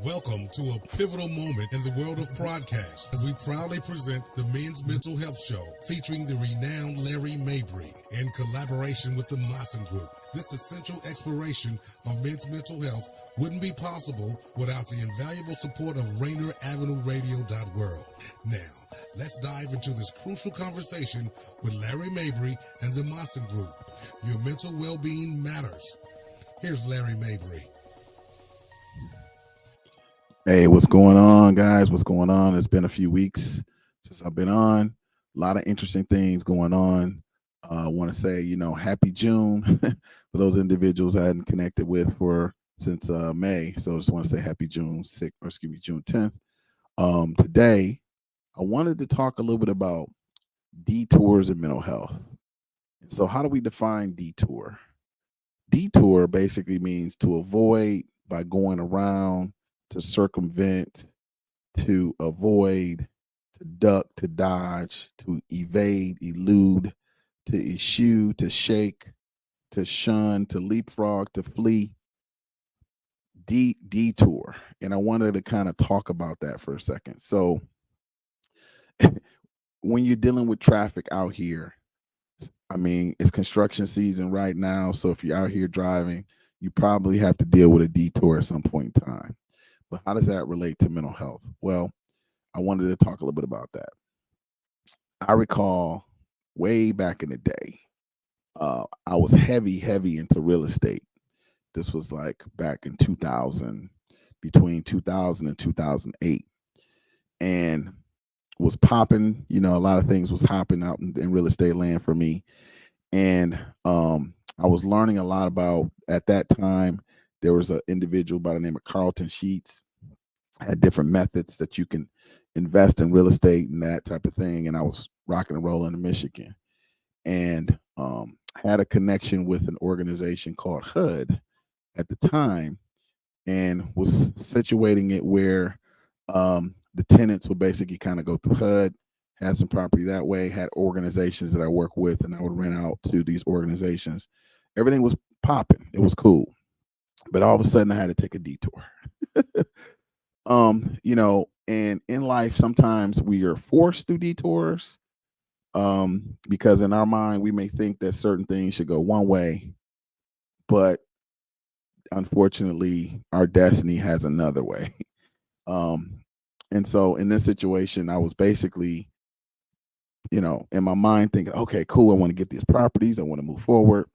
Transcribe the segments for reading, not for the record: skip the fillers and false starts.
Welcome to a pivotal moment in the world of broadcast as we proudly present the Men's Mental Health Show featuring the renowned Larry Mabry in collaboration with the Maassen Group. This essential exploration of men's mental health wouldn't be possible without the invaluable support of Rainier Avenue Radio World. Now, let's dive into this crucial conversation with Larry Mabry and the Maassen Group. Your mental well-being matters. Here's Larry Mabry. Hey, what's going on, guys? What's going on? It's been a few weeks since I've been on. A lot of interesting things going on. I want to say, happy June for those individuals I hadn't connected with since May. So I just want to say happy June 10th. Today, I wanted to talk a little bit about detours in mental health. And so how do we define detour? Detour basically means to avoid by going around, to circumvent, to avoid, to duck, to dodge, to evade, elude, to eschew, to shake, to shun, to leapfrog, to flee. Detour. And I wanted to kind of talk about that for a second. So when you're dealing with traffic out here, it's construction season right now. So if you're out here driving, you probably have to deal with a detour at some point in time. But how does that relate to mental health? Well, I wanted to talk a little bit about that. I recall way back in the day, I was heavy into real estate. This was like back in 2000, between 2000 and 2008, and was popping. A lot of things was hopping out in real estate land for me, and I was learning a lot about. At that time, there was an individual by the name of Carlton Sheets, had different methods that you can invest in real estate and that type of thing. And I was rocking and rolling in Michigan, and had a connection with an organization called HUD at the time, and was situating it where the tenants would basically kind of go through HUD, had some property that way, had organizations that I work with, and I would rent out to these organizations. Everything was popping. It was cool. But all of a sudden I had to take a detour. And in life, sometimes we are forced through detours, because in our mind, we may think that certain things should go one way, but unfortunately, our destiny has another way. And so in this situation, I was basically, in my mind thinking, okay, cool. I want to get these properties. I want to move forward.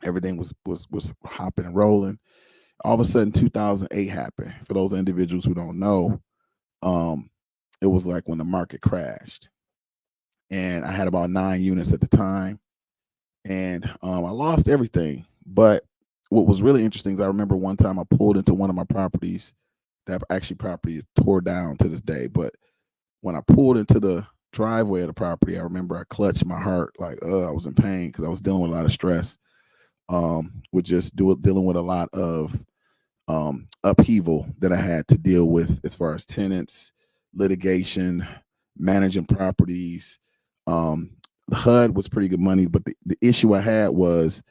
Everything was hopping and rolling. All of a sudden, 2008 happened. For those individuals who don't know, it was like when the market crashed, and I had about 9 units at the time, and I lost everything. But what was really interesting is I remember one time I pulled into one of my properties. That actually property is tore down to this day. But when I pulled into the driveway of the property, I remember I clutched my heart like, I was in pain because I was dealing with a lot of stress, with just dealing with a lot of upheaval that I had to deal with as far as tenants, litigation, managing properties. The HUD was pretty good money, but the issue I had was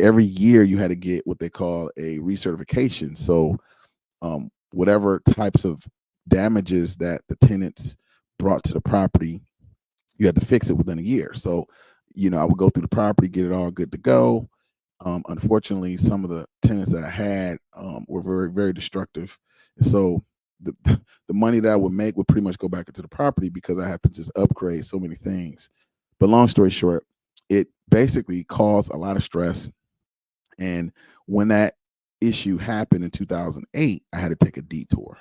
every year you had to get what they call a recertification. So whatever types of damages that the tenants brought to the property, you had to fix it within a year. So, I would go through the property, get it all good to go. Unfortunately, some of the tenants that I had were very, very destructive. And so the money that I would make would pretty much go back into the property because I had to just upgrade so many things. But long story short, it basically caused a lot of stress. And when that issue happened in 2008, I had to take a detour.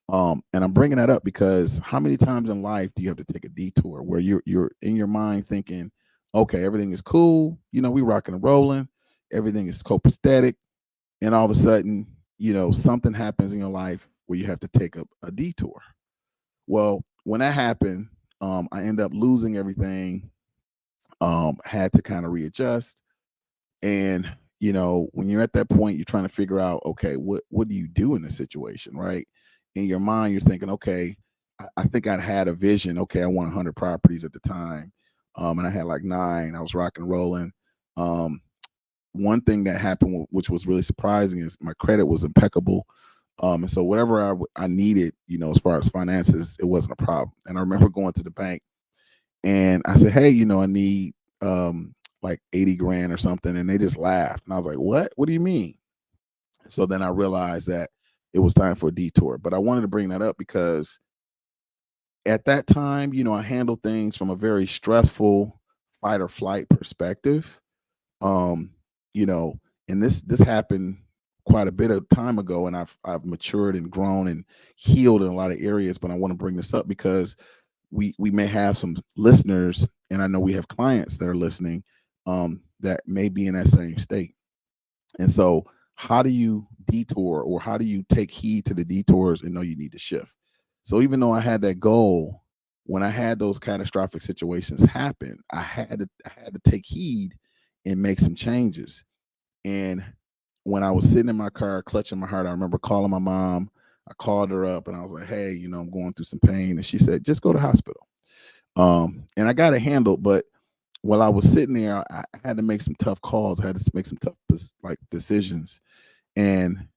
And I'm bringing that up because how many times in life do you have to take a detour where you're in your mind thinking, okay, everything is cool, we rocking and rolling, everything is copacetic, and all of a sudden, something happens in your life where you have to take a detour. Well, when that happened, I ended up losing everything, had to kind of readjust. And, when you're at that point, you're trying to figure out, okay, what do you do in this situation, right? In your mind, you're thinking, okay, I think I'd had a vision. Okay, I want 100 properties at the time. And I had like 9. I was rocking and rolling. One thing that happened, which was really surprising, is my credit was impeccable. And so whatever I needed, as far as finances, it wasn't a problem. And I remember going to the bank and I said, hey, I need like 80 grand or something. And they just laughed. And I was like, what do you mean? So then I realized that it was time for a detour. But I wanted to bring that up because at that time, I handled things from a very stressful fight or flight perspective. Um, you know, and this happened quite a bit of time ago, and I've matured and grown and healed in a lot of areas. But I want to bring this up because we may have some listeners, and I know we have clients that are listening, that may be in that same state. And so, how do you detour, or how do you take heed to the detours and know you need to shift? So, even though I had that goal, when I had those catastrophic situations happen, I had to take heed and make some changes. And when I was sitting in my car, clutching my heart, I remember calling my mom. I called her up and I was like, "Hey, I'm going through some pain," and she said, "Just go to the hospital." And I got it handled, but while I was sitting there, I had to make some tough calls. I had to make some tough decisions. And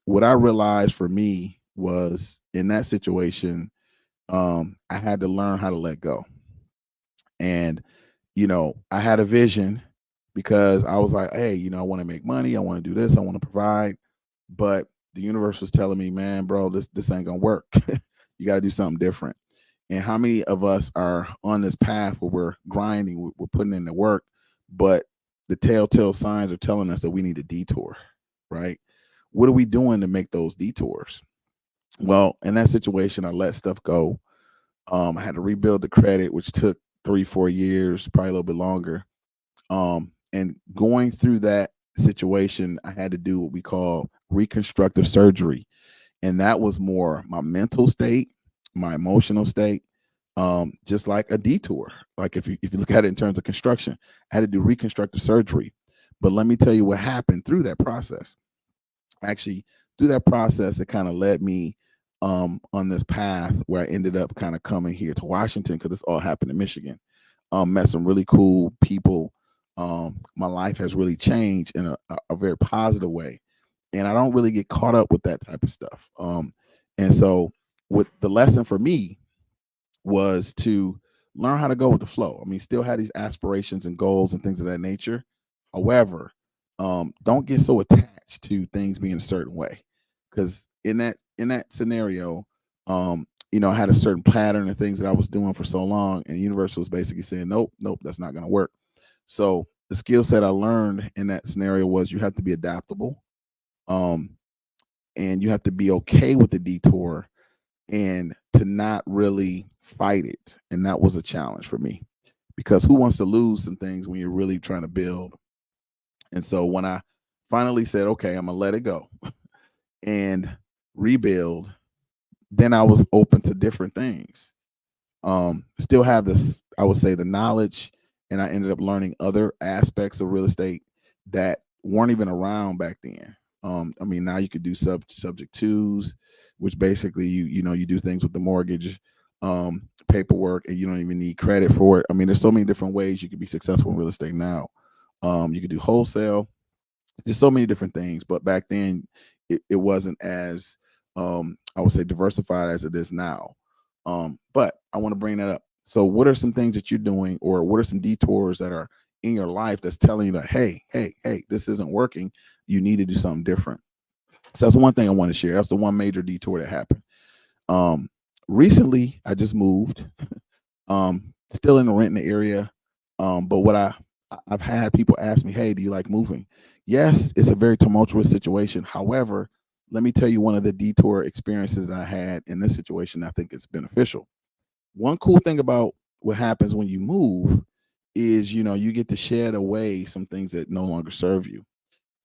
what I realized for me was in that situation, I had to learn how to let go. And I had a vision because I was like, hey, I want to make money, I want to do this, I want to provide, but the universe was telling me, man, bro, this ain't gonna work. You got to do something different. And how many of us are on this path where we're grinding, we're putting in the work, but the telltale signs are telling us that we need a detour, right? What are we doing to make those detours? Well, in that situation, I let stuff go. I had to rebuild the credit, which took 3-4 years, probably a little bit longer. And going through that situation, I had to do what we call reconstructive surgery. And that was more my mental state, my emotional state, just like a detour. Like if you look at it in terms of construction, I had to do reconstructive surgery. But let me tell you what happened through that process. Actually, through that process, it kind of led me on this path where I ended up kind of coming here to Washington because this all happened in Michigan. Met some really cool people. My life has really changed in a very positive way, and I don't really get caught up with that type of stuff. And so, with the lesson for me was to learn how to go with the flow. I mean, still had these aspirations and goals and things of that nature. However, don't get so attached to things being a certain way, because in that scenario, I had a certain pattern and things that I was doing for so long, and the universe was basically saying, nope, nope, that's not going to work. So the skill set I learned in that scenario was you have to be adaptable, um, and you have to be okay with the detour and to not really fight it. And that was a challenge for me because who wants to lose some things when you're really trying to build? And so when I finally said, okay, I'm gonna let it go and rebuild, then I was open to different things. Still have this, I would say, the knowledge, and I ended up learning other aspects of real estate that weren't even around back then. I mean, now you could do subject twos, which basically you do things with the mortgage paperwork, and you don't even need credit for it. I mean, there's so many different ways you could be successful in real estate now. You could do wholesale, just so many different things. But back then, it wasn't as I would say diversified as it is now. But I want to bring that up. So, what are some things that you're doing, or what are some detours that are in your life that's telling you that, hey, this isn't working. You need to do something different. So that's one thing I want to share. That's the one major detour that happened. Um, Recently, I just moved. Still in the renting area. But I've had people ask me, hey, do you like moving? Yes, it's a very tumultuous situation. However, let me tell you one of the detour experiences that I had in this situation. I think it's beneficial. One cool thing about what happens when you move is, you get to shed away some things that no longer serve you.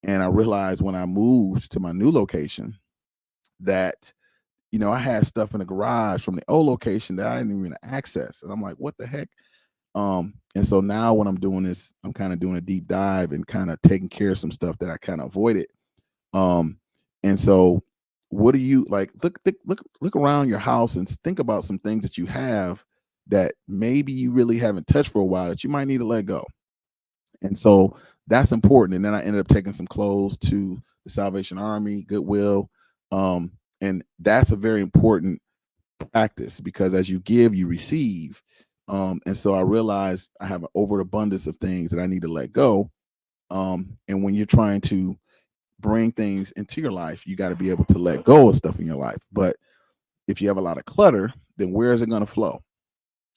And I realized when I moved to my new location that, I had stuff in the garage from the old location that I didn't even access. And I'm like, what the heck? And so now what I'm doing is I'm kind of doing a deep dive and kind of taking care of some stuff that I kind of avoided. Um, and so what do you like? Look around your house and think about some things that you have that maybe you really haven't touched for a while that you might need to let go. And so that's important. And then I ended up taking some clothes to the Salvation Army, Goodwill. And that's a very important practice, because as you give, you receive. And so I realized I have an overabundance of things that I need to let go. And when you're trying to bring things into your life, you got to be able to let go of stuff in your life. But if you have a lot of clutter, then where is it going to flow?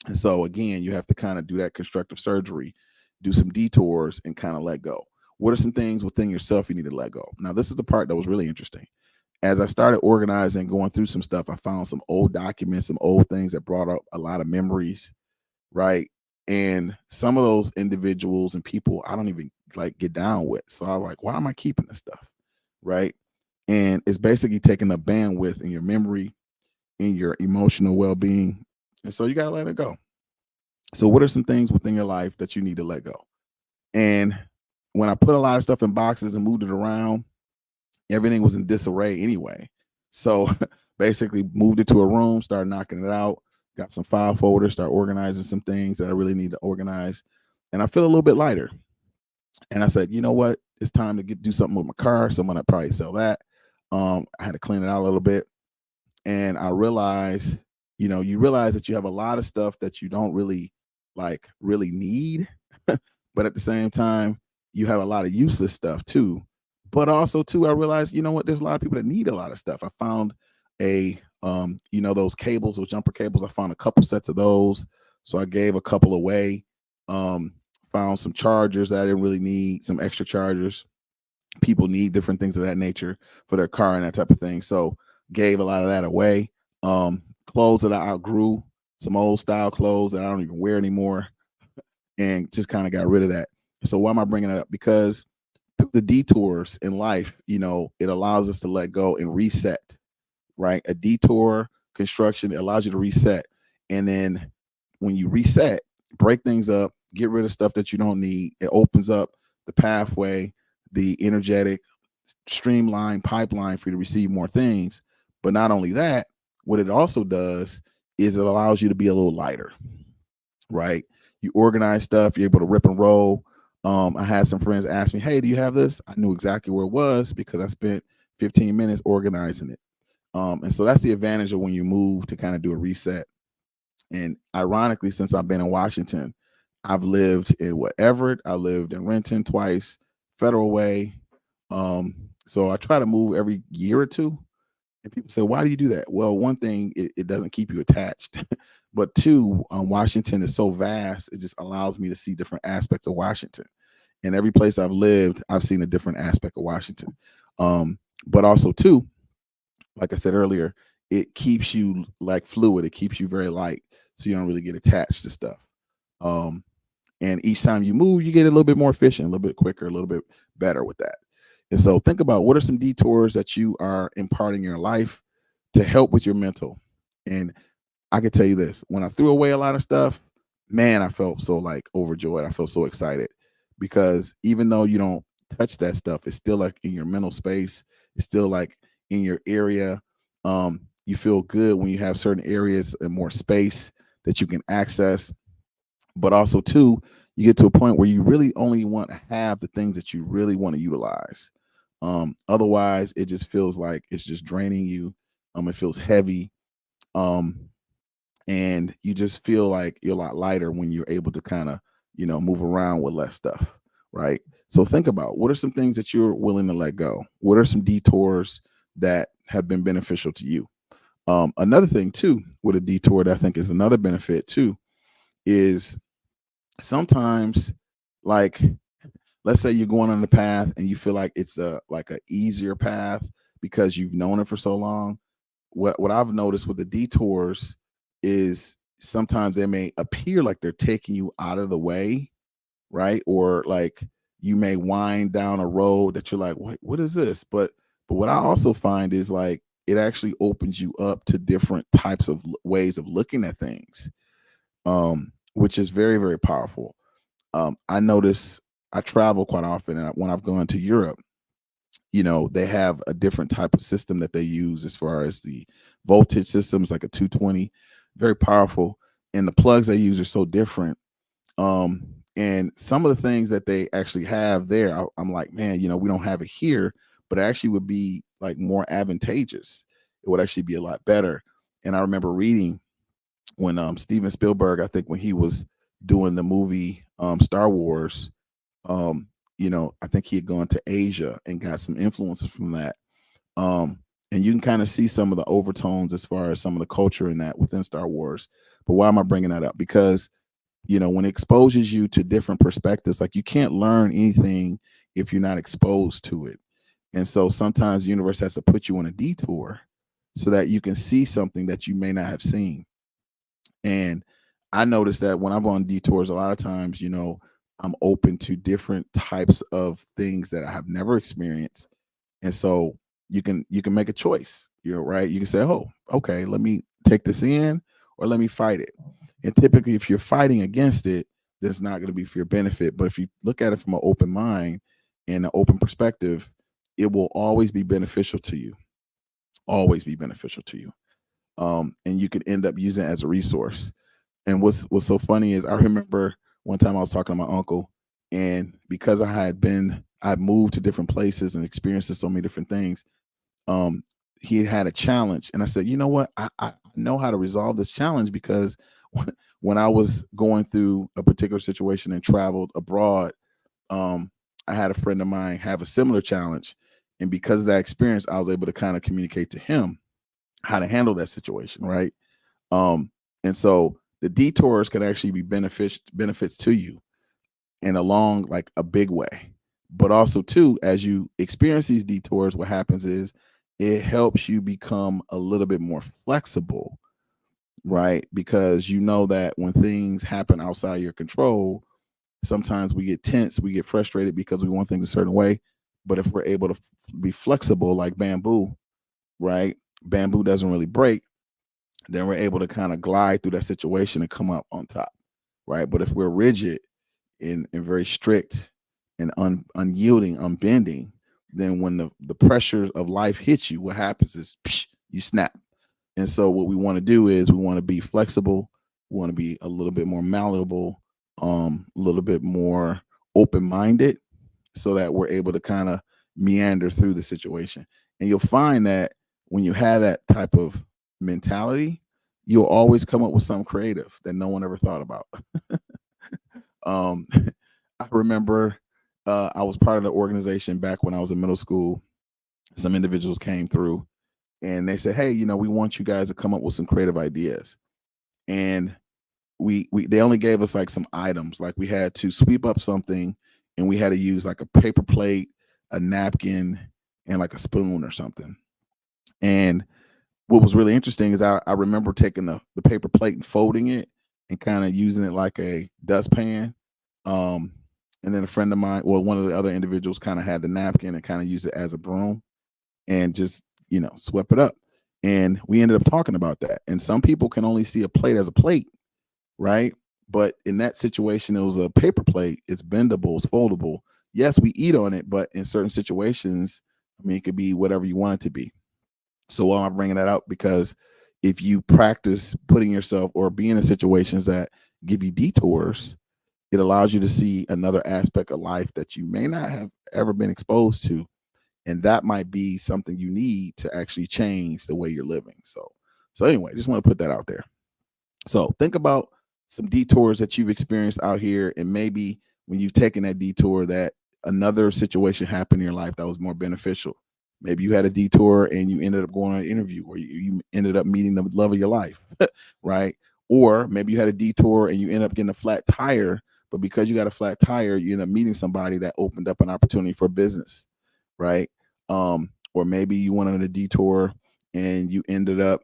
And so again, you have to kind of do that constructive surgery, do some detours, and kind of let go. What are some things within yourself you need to let go? Now, this is the part that was really interesting. As I started organizing, going through some stuff, I found some old documents, some old things that brought up a lot of memories, right? And some of those individuals and people I don't even like get down with. So I'm like, why am I keeping this stuff? Right. And it's basically taking up bandwidth in your memory, in your emotional well-being. And so you got to let it go. So what are some things within your life that you need to let go? And when I put a lot of stuff in boxes and moved it around, everything was in disarray anyway. So basically moved it to a room, started knocking it out, got some file folders, start organizing some things that I really need to organize. And I feel a little bit lighter. And I said, you know what? It's time to do something with my car. So I'm gonna probably sell that. I had to clean it out a little bit. And I realized, you realize that you have a lot of stuff that you don't really need. But at the same time, you have a lot of useless stuff too. But also too, I realized, you know what, there's a lot of people that need a lot of stuff. I found those cables, those jumper cables. I found a couple sets of those. So I gave a couple away. Found some chargers that I didn't really need, some extra chargers. People need different things of that nature for their car and that type of thing. So gave a lot of that away. Clothes that I outgrew, some old style clothes that I don't even wear anymore, and just kind of got rid of that. So why am I bringing it up? Because through the detours in life, it allows us to let go and reset, right? A detour construction, it allows you to reset. And then when you reset, break things up, get rid of stuff that you don't need, it opens up the pathway, the energetic streamlined pipeline for you to receive more things. But not only that, what it also does is it allows you to be a little lighter, right? You organize stuff, you're able to rip and roll. I had some friends ask me, hey, do you have this? I knew exactly where it was because I spent 15 minutes organizing it. And so that's the advantage of when you move to kind of do a reset. And ironically, since I've been in Washington, I've lived in Everett, I lived in Renton twice, Federal Way. So I try to move every year or two. And people say, why do you do that? Well, one thing, it doesn't keep you attached. But two, Washington is so vast, it just allows me to see different aspects of Washington. And every place I've lived, I've seen a different aspect of Washington. But also, too, like I said earlier, it keeps you like fluid. It keeps you very light, so you don't really get attached to stuff. And each time you move, you get a little bit more efficient, a little bit quicker, a little bit better with that. And so think about what are some detours that you are imparting in your life to help with your mental. And I can tell you this, when I threw away a lot of stuff, man, I felt so overjoyed. I felt so excited because even though you don't touch that stuff, it's still in your mental space. It's still in your area. You feel good when you have certain areas and more space that you can access. But also too, you get to a point where you really only want to have the things that you really want to utilize. Otherwise, it just feels like it's just draining you. It feels heavy. And you just feel like you're a lot lighter when you're able to kind of, move around with less stuff, right? So think about what are some things that you're willing to let go? What are some detours that have been beneficial to you? Another thing too, with a detour that I think is another benefit too, is sometimes let's say you're going on the path and you feel like it's a easier path because you've known it for so long. What I've noticed with the detours is sometimes they may appear like they're taking you out of the way, right? Or you may wind down a road that you're like, what is this? But what I also find is it actually opens you up to different types of ways of looking at things, which is very, very powerful. I notice I travel quite often, and when I've gone to Europe, they have a different type of system that they use as far as the voltage systems, like a 220, very powerful. And the plugs they use are so different. And some of the things that they actually have there, I'm like, man, we don't have it here, but it actually would be like more advantageous. It would actually be a lot better. And I remember reading when Steven Spielberg, I think when he was doing the movie Star Wars, I think he had gone to Asia and got some influences from that. And you can kind of see some of the overtones as far as some of the culture in that within Star Wars. But why am I bringing that up? Because when it exposes you to different perspectives, like you can't learn anything if you're not exposed to it. And so sometimes the universe has to put you on a detour so that you can see something that you may not have seen. And I noticed that when I'm on detours, a lot of times, I'm open to different types of things that I have never experienced. And so you can make a choice, right? You can say, oh, okay, let me take this in or let me fight it. And typically, if you're fighting against it, there's not going to be for your benefit. But if you look at it from an open mind and an open perspective, it will always be beneficial to you. Always be beneficial to you. And you could end up using it as a resource. And what's so funny is I remember one time I was talking to my uncle, and because I moved to different places and experienced so many different things, he had a challenge. And I said, you know what? I know how to resolve this challenge because when I was going through a particular situation and traveled abroad, I had a friend of mine have a similar challenge. And because of that experience, I was able to kind of communicate to him how to handle that situation, right? And so the detours can actually be benefits to you in a long, like a big way. But also too, as you experience these detours, what happens is it helps you become a little bit more flexible, right? Because you know that when things happen outside your control, sometimes we get tense, we get frustrated because we want things a certain way. But if we're able to be flexible like bamboo, right? Bamboo doesn't really break, then we're able to kind of glide through that situation and come up on top, right? But if we're rigid and very strict and unyielding, unbending, then when the pressures of life hits you, what happens is you snap. And so what we want to do is we want to be flexible. We want to be a little bit more malleable, a little bit more open-minded, so that we're able to kind of meander through the situation. And you'll find that when you have that type of mentality, you'll always come up with something creative that no one ever thought about. I remember I was part of the organization back when I was in middle school. Some individuals came through and they said, hey, we want you guys to come up with some creative ideas. And they only gave us like some items, like we had to sweep up something and we had to use like a paper plate, a napkin, and like a spoon or something. And what was really interesting is I remember taking the paper plate and folding it and kind of using it like a dustpan. And then a friend of mine, well, one of the other individuals kind of had the napkin and kind of used it as a broom and just, swept it up. And we ended up talking about that. And some people can only see a plate as a plate, right? But in that situation, it was a paper plate. It's bendable, it's foldable. Yes, we eat on it, but in certain situations, it could be whatever you want it to be. So why am I bringing that up? Because if you practice putting yourself or being in situations that give you detours, it allows you to see another aspect of life that you may not have ever been exposed to. And that might be something you need to actually change the way you're living. So anyway, just want to put that out there. So think about some detours that you've experienced out here. And maybe when you've taken that detour, that another situation happened in your life that was more beneficial. Maybe you had a detour and you ended up going on an interview, or you ended up meeting the love of your life, right? Or maybe you had a detour and you end up getting a flat tire, but because you got a flat tire, you end up meeting somebody that opened up an opportunity for business, right? Or maybe you went on a detour and you ended up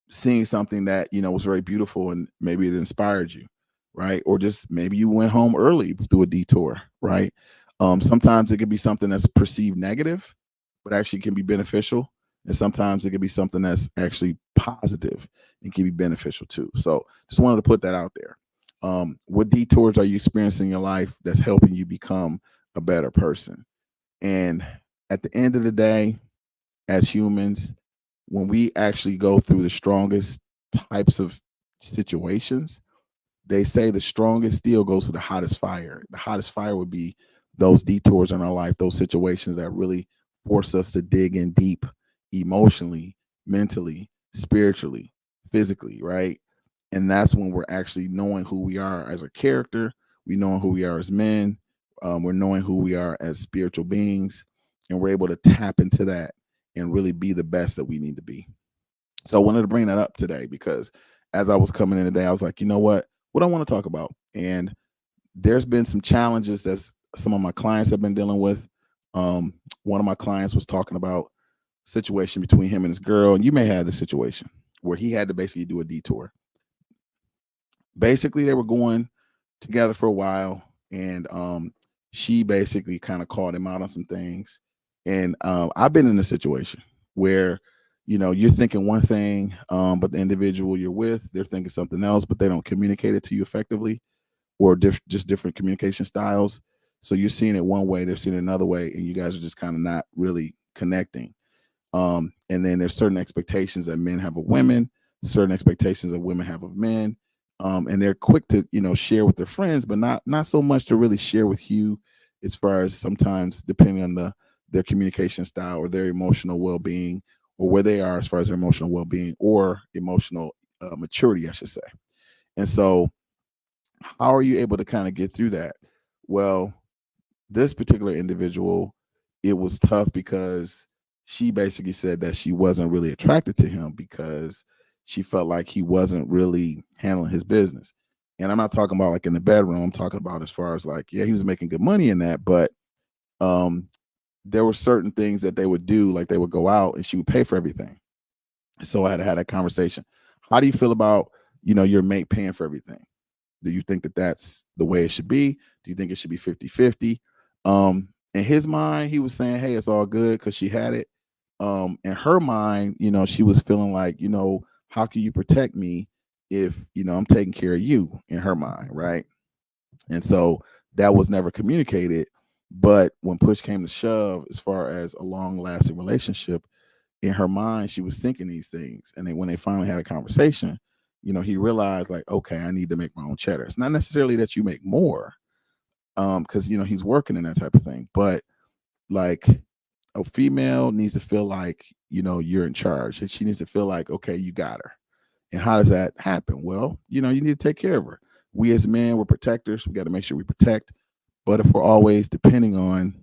seeing something that was very beautiful and maybe it inspired you, right? Or just maybe you went home early through a detour, right? Sometimes it could be something that's perceived negative, but actually can be beneficial. And sometimes it could be something that's actually positive and can be beneficial too. So just wanted to put that out there. What detours are you experiencing in your life that's helping you become a better person? And at the end of the day, as humans, when we actually go through the strongest types of situations, they say the strongest steel goes to the hottest fire. The hottest fire would be those detours in our life, those situations that really force us to dig in deep emotionally, mentally, spiritually, physically, right? And that's when we're actually knowing who we are as a character. We knowing who we are as men. We're knowing who we are as spiritual beings, and we're able to tap into that and really be the best that we need to be. So I wanted to bring that up today because as I was coming in today, I was like, you know what I want to talk about. And there's been some challenges that some of my clients have been dealing with. One of my clients was talking about situation between him and his girl, and you may have the situation where he had to basically do a detour. Basically, they were going together for a while, and she basically kind of called him out on some things. And I've been in a situation where, you're thinking one thing, but the individual you're with, they're thinking something else, but they don't communicate it to you effectively, or just different communication styles. So you're seeing it one way, they're seeing it another way, and you guys are just kind of not really connecting. And then there's certain expectations that men have of women, certain expectations that women have of men. And they're quick to, share with their friends, but not so much to really share with you, as far as sometimes depending on their communication style or their emotional well-being, or where they are as far as their emotional well-being or emotional maturity, I should say. And so how are you able to kind of get through that? Well, this particular individual, it was tough because she basically said that she wasn't really attracted to him because she felt like he wasn't really handling his business. And I'm not talking about like in the bedroom. I'm talking about as far as like, yeah, he was making good money in that, but there were certain things that they would do, like they would go out and she would pay for everything. So I had to have that conversation. How do you feel about, your mate paying for everything? Do you think that that's the way it should be? Do you think it should be 50-50? In his mind, he was saying, hey, it's all good because she had it. In her mind, she was feeling like, how can you protect me if, I'm taking care of you, in her mind, right? And so that was never communicated. But when push came to shove, as far as a long lasting relationship, in her mind, she was thinking these things. And then when they finally had a conversation, he realized like, okay, I need to make my own cheddar. It's not necessarily that you make more, because he's working in that type of thing, but like a female needs to feel like, you're in charge. And she needs to feel like, okay, you got her. And how does that happen? Well, you need to take care of her. We as men, we're protectors. We got to make sure we protect. But if we're always depending on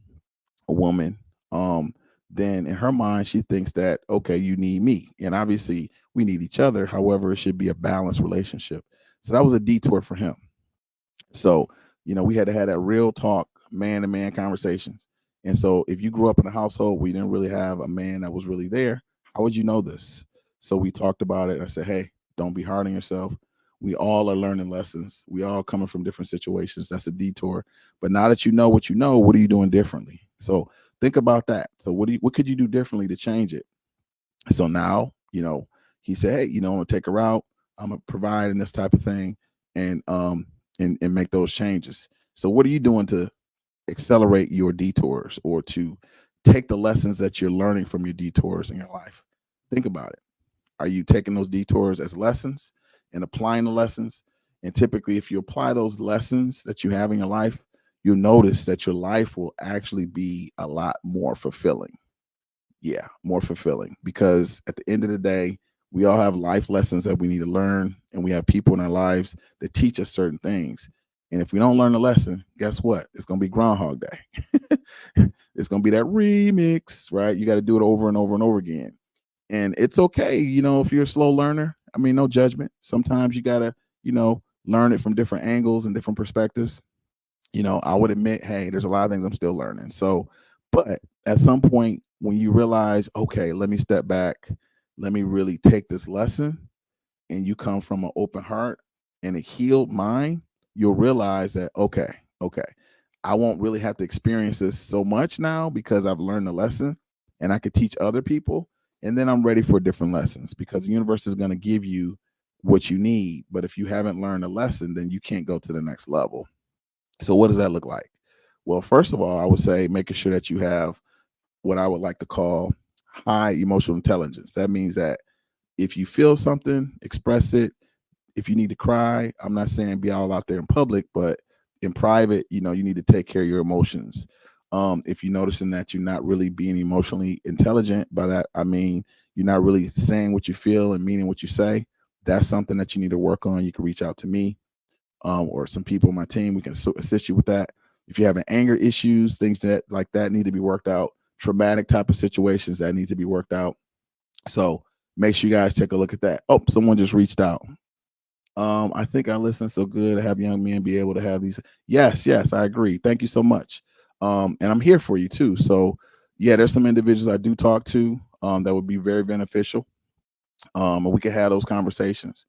a woman, then in her mind, she thinks that, okay, you need me. And obviously we need each other. However, it should be a balanced relationship. So that was a detour for him. So, we had to have that real talk, man to man conversations. And so if you grew up in a household where you didn't really have a man that was really there, how would you know this? So we talked about it. I said, hey, don't be hard on yourself. We all are learning lessons. We all coming from different situations. That's a detour. But now that you know, what are you doing differently? So think about that. So what could you do differently to change it? So now, he said, hey, I'm gonna take her out. I'm gonna provide in this type of thing, and make those changes. So what are you doing to accelerate your detours, or to take the lessons that you're learning from your detours in your life? Think about it. Are you taking those detours as lessons and applying the lessons? And typically, if you apply those lessons that you have in your life, you'll notice that your life will actually be a lot more fulfilling. Yeah, more fulfilling, because at the end of the day, we all have life lessons that we need to learn, and we have people in our lives that teach us certain things. And if we don't learn the lesson, guess what? It's going to be Groundhog Day. It's going to be that remix, right? You got to do it over and over and over again. And it's okay, if you're a slow learner. I mean, no judgment. Sometimes you got to, learn it from different angles and different perspectives. I would admit, hey, there's a lot of things I'm still learning. So, but at some point when you realize, okay, let me step back, let me really take this lesson, and you come from an open heart and a healed mind, you'll realize that, okay, I won't really have to experience this so much now because I've learned the lesson and I could teach other people. And then I'm ready for different lessons, because the universe is going to give you what you need. But if you haven't learned a lesson, then you can't go to the next level. So what does that look like? Well, first of all, I would say making sure that you have what I would like to call high emotional intelligence. That means that if you feel something, express it. If you need to cry, I'm not saying be all out there in public, but in private, you need to take care of your emotions. If you're noticing that you're not really being emotionally intelligent, by that I mean you're not really saying what you feel and meaning what you say, that's something that you need to work on. You can reach out to me, or some people on my team. We can assist you with that. If you're having anger issues, things that like that need to be worked out, traumatic type of situations that need to be worked out. So make sure you guys take a look at that. Oh, someone just reached out. I think I listen so good to have young men be able to have these. Yes, I agree. Thank you so much. And I'm here for you too. So yeah, there's some individuals I do talk to that would be very beneficial. And we can have those conversations.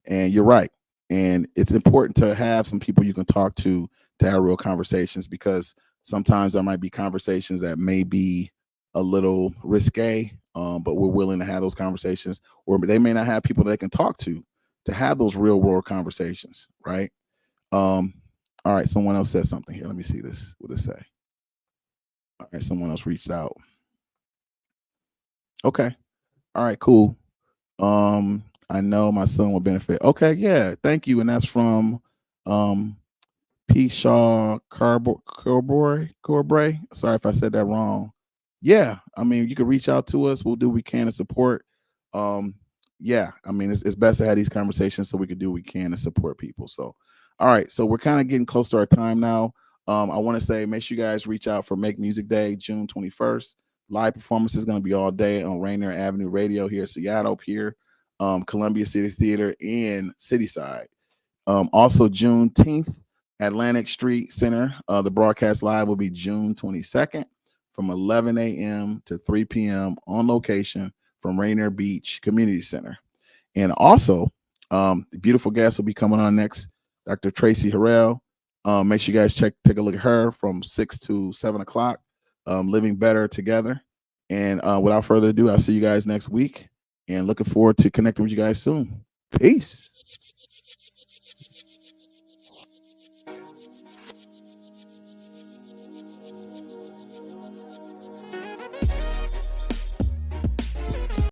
And you're right. And it's important to have some people you can talk to have real conversations, because sometimes there might be conversations that may be a little risque, but we're willing to have those conversations, or they may not have people that they can talk to have those real world conversations, right? All right, someone else said something here. Let me see this. What does it say? All right, someone else reached out. Okay. All right, cool. I know my son will benefit. Okay, yeah, thank you. And that's from P. Shaw Corbray. Sorry if I said that wrong. Yeah, I mean, you can reach out to us. We'll do what we can to support. Yeah, I mean, it's best to have these conversations so we can do what we can to support people. So, all right, so we're kind of getting close to our time now. I want to say, make sure you guys reach out for Make Music Day, June 21st. Live performance is going to be all day on Rainier Avenue Radio here in Seattle, here, Columbia City Theater, and Cityside. Also, Juneteenth, Atlantic Street Center. The broadcast live will be June 22nd from 11 a.m. to 3 p.m. on location from Rainier Beach Community Center. And also, beautiful guest will be coming on next, Dr. Tracy Harrell. Make sure you guys take a look at her from 6 to 7 o'clock, Living Better Together. And without further ado, I'll see you guys next week, and looking forward to connecting with you guys soon. Peace.